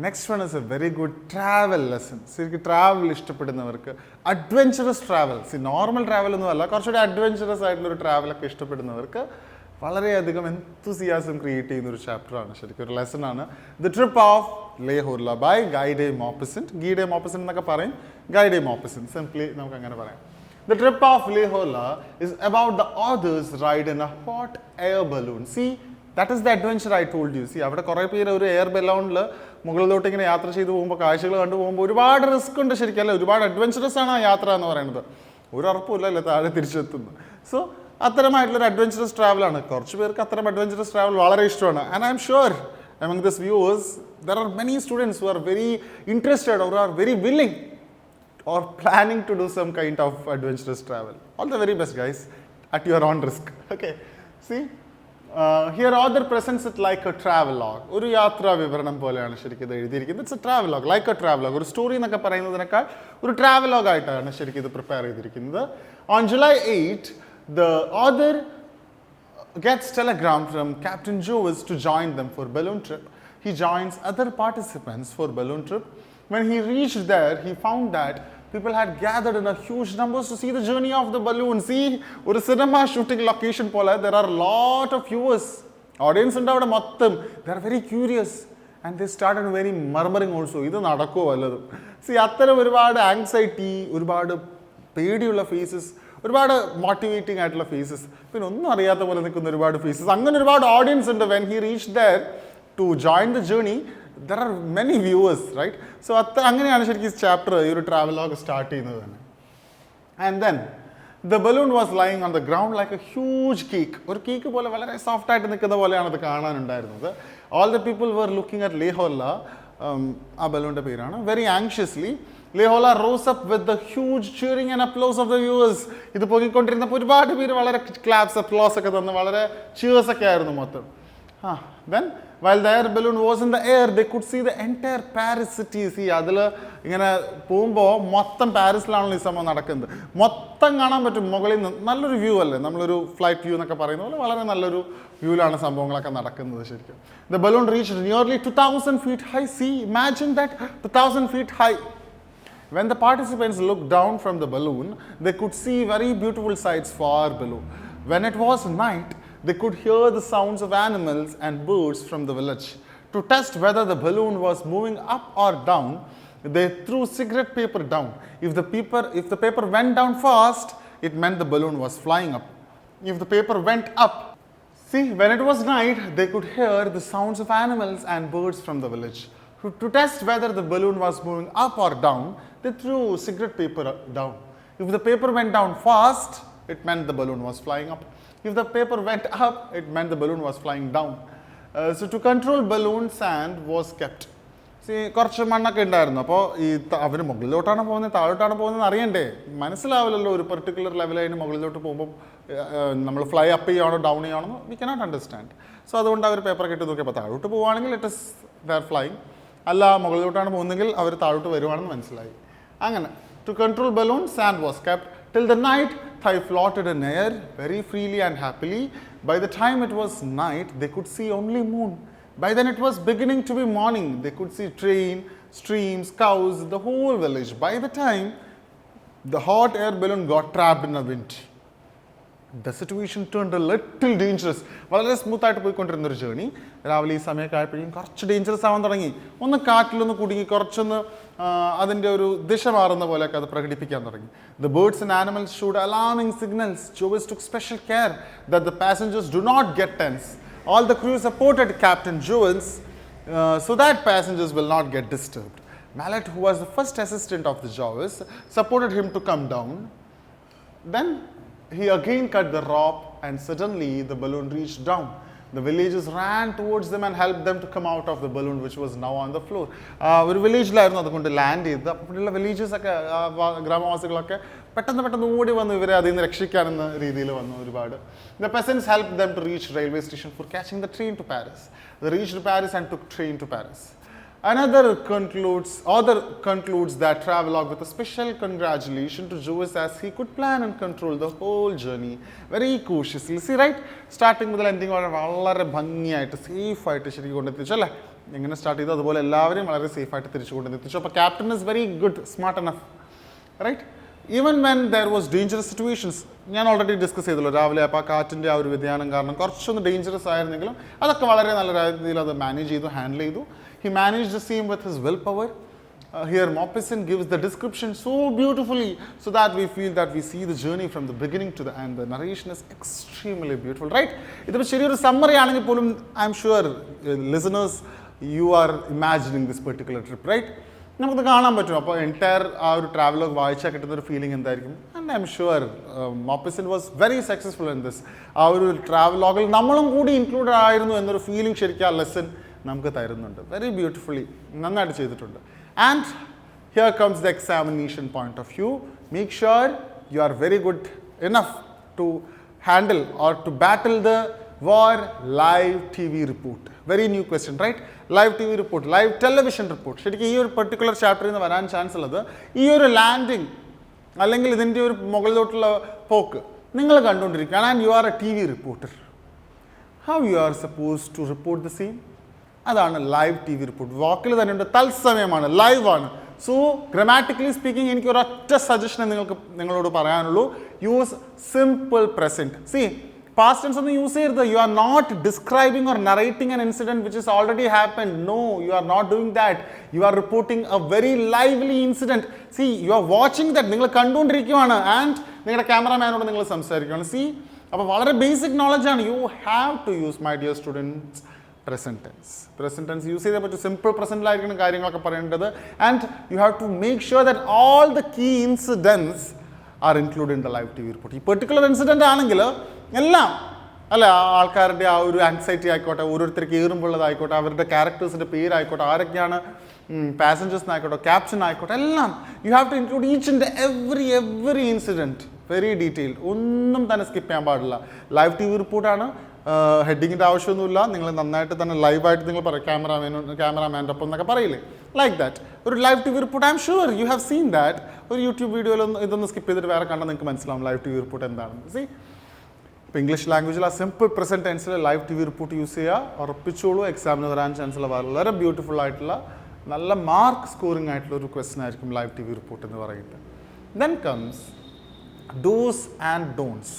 Next one is a very good travel lesson. See, travel ഇഷ്ടപ്പെടുന്നവർക്ക് adventurous travel. See, normal travel ഒന്നുമല്ല, കുറച്ചുകൂടി adventurous ആയിട്ടുള്ള ഒരു travel ഒക്കെ ഇഷ്ടപ്പെടുന്നവർക്ക് വളരെയധികം enthusiasm create ചെയ്യുന്ന ഒരു ചാപ്റ്റർ ആണ്, ശരിക്കും ഒരു ലെസൺ ആണ്. The trip of Le Horla by Guy de Maupassant. Guy de Maupassant എന്നൊക്കെ പറയും, Guy de Maupassant. Simply നമുക്ക് അങ്ങനെ പറയാം. The trip of Le Horla is about the author's ride in a hot air balloon. See, that is the adventure I told you. See, അവിടെ കുറേ പേര് ഒരു air ബലൂണിൽ മുകളിലോട്ട് ഇങ്ങനെ യാത്ര ചെയ്ത് പോകുമ്പോൾ, കാഴ്ചകൾ കണ്ടു പോകുമ്പോൾ ഒരുപാട് റിസ്ക് ഉണ്ട് ശരിക്കും, അല്ലേ? ഒരുപാട് അഡ്വഞ്ചറസ് ആണ് ആ യാത്ര എന്ന് പറയുന്നത്. ഒരു ഉറപ്പുമില്ല അല്ലേ താഴെ തിരിച്ചെത്തുന്നത്. So അത്തരമായിട്ടുള്ളൊരു adventurous ട്രാവലാണ്. കുറച്ച് പേർക്ക് അത്തരം അഡ്വഞ്ചറസ് ട്രാവൽ വളരെ ഇഷ്ടമാണ്. And I am sure among these viewers there are many students who are very interested or are very willing or planning to do some kind of adventurous travel. All the very best, guys, at your own risk. Okay, see, here author presents it like a travelogue. ഒരു യാത്രാ വിവരണം പോലെയാണ് ശരിക്കും ഇത് എഴുതിയിരിക്കുന്നത്. It's A travelogue, like A travelogue. ഒരു story എന്നൊക്കെ പറയുന്നതിനേക്കാൾ ഒരു ട്രാവലോഗ് ആയിട്ടാണ് ശരിക്കും ഇത് പ്രിപ്പയർ ചെയ്തിരിക്കുന്നത്. On July 8, the author gets telegram from Captain Jovis to join them for balloon trip. He joins other participants for balloon trip. When he reached there, he found that people had gathered in a huge numbers to see the journey of the balloon. See, ഒരു cinema shooting location പോലെ there are lot of viewers. Audience ഉണ്ട് അവിടെ മൊത്തം. They are very curious and they started very murmuring also. ഇത് നടക്കുമോ വല്ലതും? See, അത്തരം ഒരുപാട് ആങ്സൈറ്റി, ഒരുപാട് പേടിയുള്ള ഫേസസ്, ഒരുപാട് മോട്ടിവേറ്റിംഗ് ആയിട്ടുള്ള ഫേസസ്, പിന്നെ ഒന്നും അറിയാത്ത പോലെ നിൽക്കുന്ന ഒരുപാട് ഫേസസ്, അങ്ങനെ ഒരുപാട് ഓഡിയൻസ് ഉണ്ട്. When he reach there to join the journey, there are many viewers, right? So അങ്ങനെയാണ് ശരിക്കും ഈ ചാപ്റ്റർ, ഈ ഒരു ട്രാവലോഗ് സ്റ്റാർട്ട് ചെയ്യുന്നത് തന്നെ. And then the balloon was lying on the ground like a huge cake. ഒരു cake പോലെ വളരെ സോഫ്റ്റ് ആയിട്ട് നിൽക്കുന്ന പോലെയാണ് അത് കാണാനുണ്ടായിരുന്നത്. All the people were looking at Le Horla, ആ ബലൂണിൻ്റെ പേരാണ്, very anxiously. Le Horla rose up with the huge cheering and applause of the viewers. ഇത് പോയിക്കൊണ്ടിരുന്നപ്പോൾ ഒരുപാട് പേര് വളരെ ക്ലാപ്സ്, അപ്ലോസ് ഒക്കെ തന്ന് വളരെ cheers ഒക്കെ ആയിരുന്നു മൊത്തം. Then while the air balloon was in the air, they could see the entire Paris city. See, അതിൽ ഇങ്ങനെ പോകുമ്പോൾ മൊത്തം പാരീസിലാണല്ലോ ഈ സംഭവം നടക്കുന്നത്. മൊത്തം കാണാൻ പറ്റും മുകളിൽ നിന്ന്. നല്ലൊരു വ്യൂ അല്ലേ, നമ്മളൊരു ഫ്ലൈറ്റ് വ്യൂ എന്നൊക്കെ പറയുന്ന പോലെ വളരെ നല്ലൊരു വ്യൂവിലാണ് സംഭവങ്ങളൊക്കെ നടക്കുന്നത് ശരിക്കും. The balloon reached nearly 2,000 feet high. See, imagine that, 2,000 feet high. When the participants looked down from the balloon, they could see very beautiful sights far below. When it was night, they could hear the sounds of animals and birds from the village. To test whether the balloon was moving up or down, they threw cigarette paper down. If the paper went down fast, it meant the balloon was flying up. If the paper went up, see, when it was night, they could hear the sounds of animals and birds from the village. To test whether the balloon was moving up or down, they threw cigarette paper down. If the paper went down fast, it meant the balloon was flying up. If the paper went up, it meant the balloon was flying down. So to control balloon, sand was kept. See, കുറച്ച് മണ്ണൊക്കെ ഉണ്ടായിരുന്നു. അപ്പോൾ ഈ അവർ മുകളിലോട്ടാണ് പോകുന്നത് താഴോട്ടാണ് പോകുന്നത് അറിയണ്ടേ? മനസ്സിലാവില്ലല്ലോ ഒരു particular ലെവലതിന് മുകളിലോട്ട് പോകുമ്പോൾ നമ്മൾ ഫ്ലൈ അപ്പ് ചെയ്യുകയാണോ ഡൗൺ ചെയ്യുകയാണോ, വി കനോട്ട് അണ്ടർസ്റ്റാൻഡ്. സോ അതുകൊണ്ട് അവർ പേപ്പറൊക്കെ ഇട്ട് നോക്കിയപ്പോൾ താഴോട്ട് പോവുകയാണെങ്കിൽ ഇറ്റ് ഇസ് ദർ ഫ്ലൈങ്, അല്ല മുകളിലോട്ടാണ് പോകുന്നതെങ്കിൽ അവർ താഴോട്ട് വരുവാണെന്ന് മനസ്സിലായി. അങ്ങനെ to control balloon sand was kept till the night. They floated in air very freely and happily. By the time it was night, they could see only moon. By then it was beginning to be morning. They could see train, streams, cows, the whole village. By the time the hot air balloon got trapped in a wind, the situation turned a little dangerous. വളരെ smooth ആയിട്ട് പോയിക്കൊണ്ടിരുന്നൊരു journey രാവിലെ ഈ സമയമൊക്കെ ആയപ്പോഴേക്കും കുറച്ച് dangerous ആവാൻ തുടങ്ങി. ഒന്ന് കാറ്റിലൊന്ന് കുടുങ്ങി, കുറച്ചൊന്ന് അതിൻ്റെ ഒരു ദിശ മാറുന്ന പോലെയൊക്കെ അത് പ്രകടിപ്പിക്കാൻ തുടങ്ങി. The birds and animals showed alarming signals. Jovis took special care that the passengers do not get tense. All the crew supported Captain Jovis so that passengers will not get disturbed. Mallet, who was the first assistant of the Jovis, supported him to come down. Then he again cut the rope and suddenly the balloon reached down. The villagers ran towards them and helped them to come out of the balloon which was now on the floor. ഒരു വില്ലേജിലായിരുന്നു അതുകൊണ്ട് land ചെയ്തത്. അപ്പോഴുള്ള വില്ലേജേഴ്സൊക്കെ ഗ്രാമവാസികളൊക്കെ പെട്ടെന്ന് ഓടി വന്നു ഇവരെ അതിൽ നിന്ന് രക്ഷിക്കാനെന്ന രീതിയിൽ വന്നു ഒരുപാട്. The peasants helped them to reach railway station for catching the train to Paris. They reached Paris and took train to Paris. Author concludes that travelogue with a special congratulation to Joyce as he could plan and control the whole journey very cautiously. See, right? Starting with the ending, വളരെ ഭംഗിയായിട്ട് safe ആയിട്ട് ശരിക്കും കൊണ്ടെത്തിച്ചു അല്ലേ? എങ്ങനെ start ചെയ്തു അതുപോലെ എല്ലാവരും വളരെ സേഫ് ആയിട്ട് തിരിച്ചു കൊണ്ടെത്തിച്ചു. അപ്പോൾ captain is very good, smart enough, right? Even when there was dangerous situations, ഞാൻ ഓൾറെഡി ഡിസ്കസ് ചെയ്തല്ലോ രാവിലെ. അപ്പോൾ ആ കാറ്റിൻ്റെ ആ ഒരു വ്യതിയാനം കാരണം കുറച്ചൊന്ന് ഡേഞ്ചറസ് ആയിരുന്നെങ്കിലും അതൊക്കെ വളരെ നല്ല രീതിയിൽ അത് മാനേജ് ചെയ്തു, ഹാൻഡിൽ ചെയ്തു. He managed the scene with his willpower. Here Maupassant gives the description so beautifully so that we feel that we see the journey from the beginning to the end. The narration is extremely beautiful, right? ഇതിപ്പോൾ ശരിയൊരു summary ആണെങ്കിൽ പോലും I am sure listeners you are imagining this particular trip, right? നമുക്കത് കാണാൻ പറ്റും. അപ്പോൾ entire ആ ഒരു travelogue വായിച്ചാൽ കിട്ടുന്ന ഒരു ഫീലിംഗ് എന്തായിരിക്കും? And I am sure Maupassant was very successful in this. ആ ഒരു ട്രാവലോഗിൽ നമ്മളും കൂടി ഇൻക്ലൂഡഡ് ആയിരുന്നു എന്നൊരു ഫീലിംഗ് ശരിക്കും ആ ലെസൺ നമുക്ക് തരുന്നുണ്ട്. വെരി ബ്യൂട്ടിഫുള്ളി നന്നായിട്ട് ചെയ്തിട്ടുണ്ട്. And here comes the examination point of view. Make sure you are very good enough to handle or to battle the war live T V report. Very new question, right? Live T V report, live television report. ശരിക്കും ഈ ഒരു particular ചാപ്റ്ററിൽ നിന്ന് വരാൻ chance ഉള്ളത് ഈ ഒരു landing അല്ലെങ്കിൽ ഇതിൻ്റെ ഒരു മുകളിലോട്ടുള്ള പോക്ക് നിങ്ങൾ കണ്ടുകൊണ്ടിരിക്കുകയാണ്. And you are a T V reporter. How you are suppose to report the scene? അതാണ് ലൈവ് ടി വി റിപ്പോർട്ട്. വാക്കിൽ തന്നെയുണ്ട്, തത്സമയമാണ്, ലൈവാണ്. സോ ഗ്രാമാറ്റിക്കലി സ്പീക്കിംഗ് എനിക്ക് ഒരൊറ്റ സജഷനെ നിങ്ങളോട് പറയാനുള്ളൂ. Use simple present. See past tense ഒന്നും യൂസ് ചെയ്യരുത്. You are not describing or narrating an incident which is already happened. No, you are not doing that. You are reporting a very lively incident. C you are watching that. നിങ്ങൾ കണ്ടുകൊണ്ടിരിക്കുകയാണ് and നിങ്ങളുടെ ക്യാമറമാനോട് നിങ്ങൾ സംസാരിക്കുകയാണ്. See അപ്പോൾ വളരെ basic നോളജാണ്. You have to use, my dear students, present tense. Present tense use ചെയ്തേ പറ്റും. സിമ്പിൾ പ്രസൻറ്റിലായിരിക്കണം കാര്യങ്ങളൊക്കെ പറയേണ്ടത്. And you have to make sure that all the key incidents are include in the live T V report. ഈ particular incident ആണെങ്കിൽ എല്ലാം അല്ല, ആൾക്കാരുടെ ആ ഒരു ആങ്സൈറ്റി ആയിക്കോട്ടെ, ഓരോരുത്തർ കയറുമ്പോഴതായിക്കോട്ടെ, അവരുടെ ക്യാരക്ടേഴ്സിൻ്റെ പേരായിക്കോട്ടെ, ആരൊക്കെയാണ് പാസഞ്ചേഴ്സിനായിക്കോട്ടെ, ക്യാപ്റ്റൻ ആയിക്കോട്ടെ, എല്ലാം you have to include each and every incident very detailed. ഒന്നും തന്നെ സ്കിപ്പ് ചെയ്യാൻ പാടില്ല. ലൈവ് ടി വി റിപ്പോർട്ടാണ്. ഹെഡിങ്ങിൻ്റെ ആവശ്യമൊന്നുമില്ല. നിങ്ങൾ നന്നായിട്ട് തന്നെ ലൈവായിട്ട് നിങ്ങൾ പറയും, ക്യാമറാമാൻ്റെ ഒപ്പം എന്നൊക്കെ പറയില്ലേ, ലൈക്ക് ദാറ്റ്. ഒരു live T V report I'm sure you have seen that. ഒരു യൂട്യൂബ് വീഡിയോയിലൊന്നും ഇതൊന്ന് സ്കിപ്പ് ചെയ്തിട്ട് വേറെ കണ്ടാൽ നിങ്ങൾക്ക് മനസ്സിലാവും ലൈവ് ടി വി റിപ്പോർട്ട് എന്താണെന്ന്. സി ഇപ്പോൾ ഇംഗ്ലീഷ് ലാംഗ്വേജിൽ ആ സിമ്പിൾ പ്രസൻറ്റ് ടെൻസിൽ live T V report use ചെയ്യുക. ഉറപ്പിച്ചോളൂ, എക്സാമിന് വരാൻ ചാൻസുള്ള വളരെ ബ്യൂട്ടിഫുൾ ആയിട്ടുള്ള നല്ല മാർക്ക് സ്കോറിംഗ് ആയിട്ടുള്ള ഒരു ക്വസ്റ്റൻ ആയിരിക്കും ലൈവ് ടി വി റിപ്പോർട്ട് എന്ന് പറയുന്നത്. Then comes dos and dawns.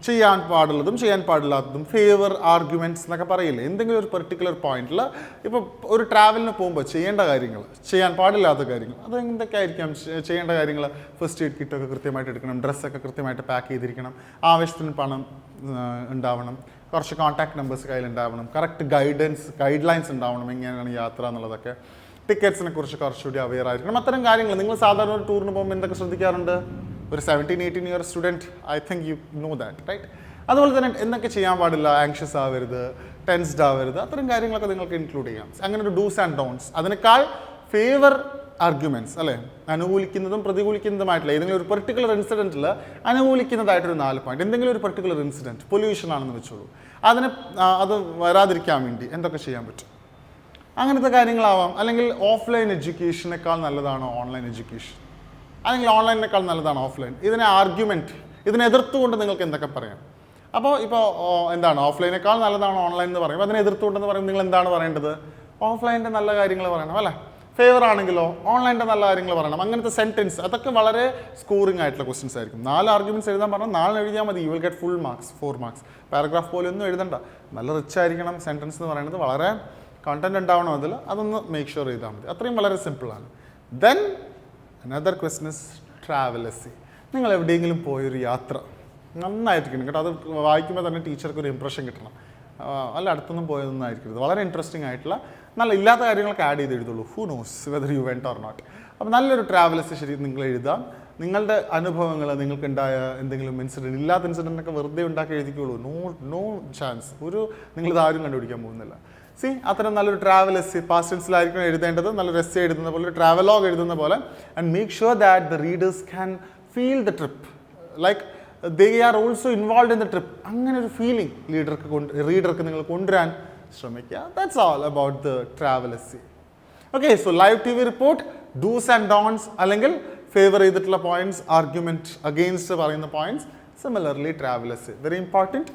ചെയ്യാൻ പാടുള്ളതും ചെയ്യാൻ പാടില്ലാത്തതും, ഫേവർ, ആർഗ്യുമെൻറ്റ്സ് എന്നൊക്കെ പറയില്ലേ. എന്തെങ്കിലും ഒരു പെർട്ടിക്കുലർ പോയിന്റിൽ ഇപ്പോൾ ഒരു ട്രാവലിന് പോകുമ്പോൾ ചെയ്യേണ്ട കാര്യങ്ങൾ, ചെയ്യാൻ പാടില്ലാത്ത കാര്യങ്ങൾ, അത് എന്തൊക്കെയായിരിക്കാം? ചെയ്യേണ്ട കാര്യങ്ങൾ, ഫസ്റ്റ് എയ്ഡ് കിറ്റൊക്കെ കൃത്യമായിട്ട് എടുക്കണം, ഡ്രസ്സൊക്കെ കൃത്യമായിട്ട് പാക്ക് ചെയ്തിരിക്കണം, ആവശ്യത്തിന് പണം ഉണ്ടാവണം, കുറച്ച് കോൺടാക്ട് നമ്പേഴ്സ് കയ്യിലുണ്ടാവണം, കറക്റ്റ് ഗൈഡ് ലൈൻസ് ഉണ്ടാവണം എങ്ങനെയാണ് യാത്ര എന്നുള്ളതൊക്കെ, ടിക്കറ്റ്സിനെ കുറിച്ച് കുറച്ചുകൂടി അവെയർ ആയിരിക്കണം. അത്തരം കാര്യങ്ങൾ നിങ്ങൾ സാധാരണ ഒരു ടൂറിന് പോകുമ്പോൾ എന്തൊക്കെ ശ്രദ്ധിക്കാറുണ്ട്? ഒരു 17-18 year student, I think you know that, right? അതുപോലെ തന്നെ എന്തൊക്കെ ചെയ്യാൻ പാടില്ല? ആങ്ഷ്യസ് ആവരുത്, ടെൻസ്ഡ് ആവരുത്, അത്തരം കാര്യങ്ങളൊക്കെ നിങ്ങൾക്ക് ഇൻക്ലൂഡ് ചെയ്യാം. അങ്ങനെ ഒരു ഡൂസ് ആൻഡ് ഡോൺസ്. അതിനേക്കാൾ ഫേവർ ആർഗ്യുമെൻറ്റ്സ് അല്ലേ, അനുകൂലിക്കുന്നതും പ്രതികൂലിക്കുന്നതുമായിട്ടുള്ള ഏതെങ്കിലും ഒരു പെർട്ടിക്കുലർ ഇൻസിഡൻറ്റിൽ അനുകൂലിക്കുന്നതായിട്ടൊരു 4 പോയിന്റ്. എന്തെങ്കിലും ഒരു പെർട്ടിക്കുലർ ഇൻസിഡൻറ്റ് പൊല്യൂഷൻ ആണെന്ന് വെച്ചോളൂ, അത് വരാതിരിക്കാൻ വേണ്ടി എന്തൊക്കെ ചെയ്യാൻ പറ്റും? അങ്ങനത്തെ കാര്യങ്ങളാവാം. അല്ലെങ്കിൽ ഓഫ്ലൈൻ എഡ്യൂക്കേഷനേക്കാൾ നല്ലതാണോ ഓൺലൈൻ എഡ്യൂക്കേഷൻ? അല്ലെങ്കിൽ ഓൺലൈനേക്കാൾ നല്ലതാണ് ഓഫ്ലൈൻ? ഇതിനെ ആർഗ്യുമെൻറ്റ്, ഇതിനെ എതിർത്തുകൊണ്ട് നിങ്ങൾക്ക് എന്തൊക്കെ പറയാം? അപ്പോൾ എന്താണ് ഓഫ്ലൈനേക്കാൾ നല്ലതാണ് ഓൺലൈൻ എന്ന് പറയുമ്പോൾ അതിനെ എതിർത്തുകൊണ്ടെന്ന് പറയുമ്പോൾ നിങ്ങൾ എന്താണ് പറയേണ്ടത്? ഓഫ്ലൈൻ്റെ നല്ല കാര്യങ്ങൾ പറയണം അല്ലേ? ഫേവർ ആണെങ്കിലോ ഓൺലൈൻ്റെ നല്ല കാര്യങ്ങൾ പറയണം. അങ്ങനത്തെ സെൻറ്റൻസ്, അതൊക്കെ വളരെ സ്കോറിംഗ് ആയിട്ടുള്ള ക്വസ്റ്റ്യൻസ് ആയിരിക്കും. 4 ആർഗ്യുമെൻറ്റ്സ് എഴുതാൻ പറഞ്ഞാൽ 4 എഴുതിയാൽ മതി. You will get full marks, 4 marks. Paragraph പോലെ ഒന്നും എഴുതണ്ട. നല്ല റിച്ച് ആയിരിക്കണം സെൻറ്റൻസ് എന്ന് പറയുന്നത്. വളരെ കണ്ടന്റ് ഉണ്ടാവണം അതിൽ, അതൊന്ന് മേക്ക് ഷുവർ ചെയ്താൽ മതി. അത്രയും വളരെ സിമ്പിളാണ്. Then another question is travel essay. നിങ്ങൾ എവിടെയെങ്കിലും പോയൊരു യാത്ര നന്നായിരിക്കണം കേട്ടോ. അത് വായിക്കുമ്പോൾ തന്നെ ടീച്ചർക്ക് ഒരു ഇംപ്രഷൻ കിട്ടണം. അല്ല അടുത്തൊന്നും പോയതൊന്നും ആയിരിക്കരുത്. വളരെ ഇൻട്രസ്റ്റിംഗ് ആയിട്ടുള്ള നല്ല ഇല്ലാത്ത കാര്യങ്ങളൊക്കെ ആഡ് ചെയ്ത് എഴുതുള്ളൂ. Who knows whether you went or not. അപ്പോൾ നല്ലൊരു ട്രാവൽ എസ്സി ശരി നിങ്ങൾ എഴുതാം. നിങ്ങളുടെ അനുഭവങ്ങൾ, നിങ്ങൾക്കുണ്ടായ എന്തെങ്കിലും ഇൻസിഡൻറ്റ്, ഇല്ലാത്ത ഇൻസിഡൻറ്റൊക്കെ വെറുതെ ഉണ്ടാക്കി എഴുതിക്കുള്ളൂ. No chance. നിങ്ങളിത് ആരും കണ്ടുപിടിക്കാൻ പോകുന്നില്ല. സി അത്തരം നല്ലൊരു ട്രാവൽ എസ്സി പാസ്റ്റ് ടെൻസിലായിരിക്കും എഴുതേണ്ടത്. നല്ലൊരു എസ്സി എഴുതുന്ന പോലെ, ഒരു ട്രാവലോഗ് എഴുതുന്ന പോലെ. And make sure that the readers can feel the trip, like they are also involve in the trip. അങ്ങനെ ഒരു ഫീലിംഗ് റീഡർക്ക് നിങ്ങൾ കൊണ്ടുവരാൻ ശ്രമിക്കുക. That's all about the travel essay. Okay, so live T V report, dos and don'ts അല്ലെങ്കിൽ favour ചെയ്തിട്ടുള്ള points, argument against പറയുന്ന points. Similarly travellers very important.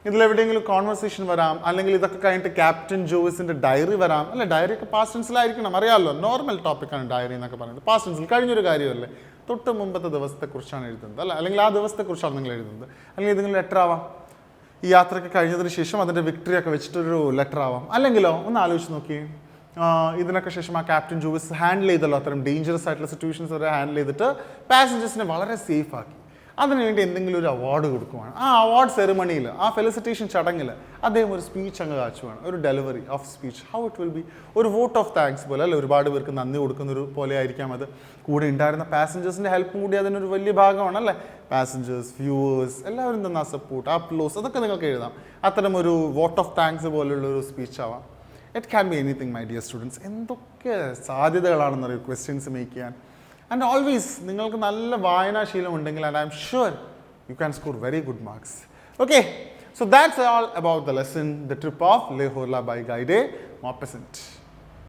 ഇതിലെവിടെയെങ്കിലും കോൺവെർസേഷൻ വരാം, അല്ലെങ്കിൽ ഇതൊക്കെ കഴിഞ്ഞിട്ട് ക്യാപ്റ്റൻ ജോയ്സിന്റെ ഡയറി വരാം. അല്ലെ, ഡയറി ഒക്കെ പാസ്റ്റ് ടെൻസിലായിരിക്കണം, അറിയാമല്ലോ, നോർമൽ ടോപ്പിക്കാണ് ഡയറി എന്നൊക്കെ പറയുന്നത്. പാസ്റ്റ് ടെൻസിൽ കഴിഞ്ഞൊരു കാര്യമല്ലേ, തൊട്ട് മുമ്പത്തെ ദിവസത്തെക്കുറിച്ചാണ് എഴുതുന്നത്, അല്ല, അല്ലെങ്കിൽ ആ ദിവസത്തെക്കുറിച്ചാണ് നിങ്ങൾ എഴുതുന്നത്. അല്ലെങ്കിൽ ഏതെങ്കിലും ലെറ്റർ ആവാം, ഈ യാത്രയ്ക്ക് കഴിഞ്ഞതിന് ശേഷം അതിൻ്റെ വിക്ടറി ഒക്കെ വെച്ചിട്ടൊരു ലെറ്റർ ആവാം. അല്ലെങ്കിലോ ഒന്ന് ആലോചിച്ച് നോക്കി, ഇതിനൊക്കെ ശേഷം ആ ക്യാപ്റ്റൻ ജോയ്സ് ഹാൻഡിൽ ചെയ്തല്ലോ, അത്തരം ഡേഞ്ചറസ് ആയിട്ടുള്ള സിറ്റുവേഷൻസ് വരെ ഹാൻഡിൽ ചെയ്തിട്ട് പാസഞ്ചേഴ്സിനെ വളരെ സേഫ് ആക്കി. അതിനുവേണ്ടി എന്തെങ്കിലും ഒരു അവാർഡ് കൊടുക്കുവാണ്. ആ അവാർഡ് സെറിമണിയിൽ, ആ ഫെലിസിറ്റേഷൻ ചടങ്ങിൽ അദ്ദേഹം ഒരു സ്പീച്ച് അങ്ങ് കാച്ചുവാണ്, ഒരു delivery of speech. How it will be, ഒരു വോട്ട് ഓഫ് താങ്ക്സ് പോലെ, അല്ലെ, ഒരുപാട് പേർക്ക് നന്ദി കൊടുക്കുന്നൊരു പോലെ ആയിരിക്കാം അത്. കൂടെ ഉണ്ടായിരുന്ന പാസഞ്ചേഴ്സിൻ്റെ ഹെൽപ്പും കൂടി അതിനൊരു വലിയ ഭാഗമാണ്, അല്ലേ. പാസഞ്ചേഴ്സ്, വ്യൂവേഴ്സ് എല്ലാവരും തന്ന സപ്പോർട്ട്, അപ്ലോസ്, അതൊക്കെ നിങ്ങൾക്ക് എഴുതാം. അത്തരം ഒരു വോട്ട് ഓഫ് താങ്ക്സ് പോലുള്ള ഒരു സ്പീച്ച് ആവാം. It can be anything my dear students. എന്തൊക്കെ സാധ്യതകളാണെന്നറിയോ ക്വസ്റ്റ്യൻസ് മേക്ക് ചെയ്യാൻ. ആൻഡ് ഓൾവേസ് നിങ്ങൾക്ക് നല്ല വായനാശീലം ഉണ്ടെങ്കിൽ, and I M sure you can score very good marks. Okay, so that's all about the lesson, the trip of Le Horla by Guide Maupassant.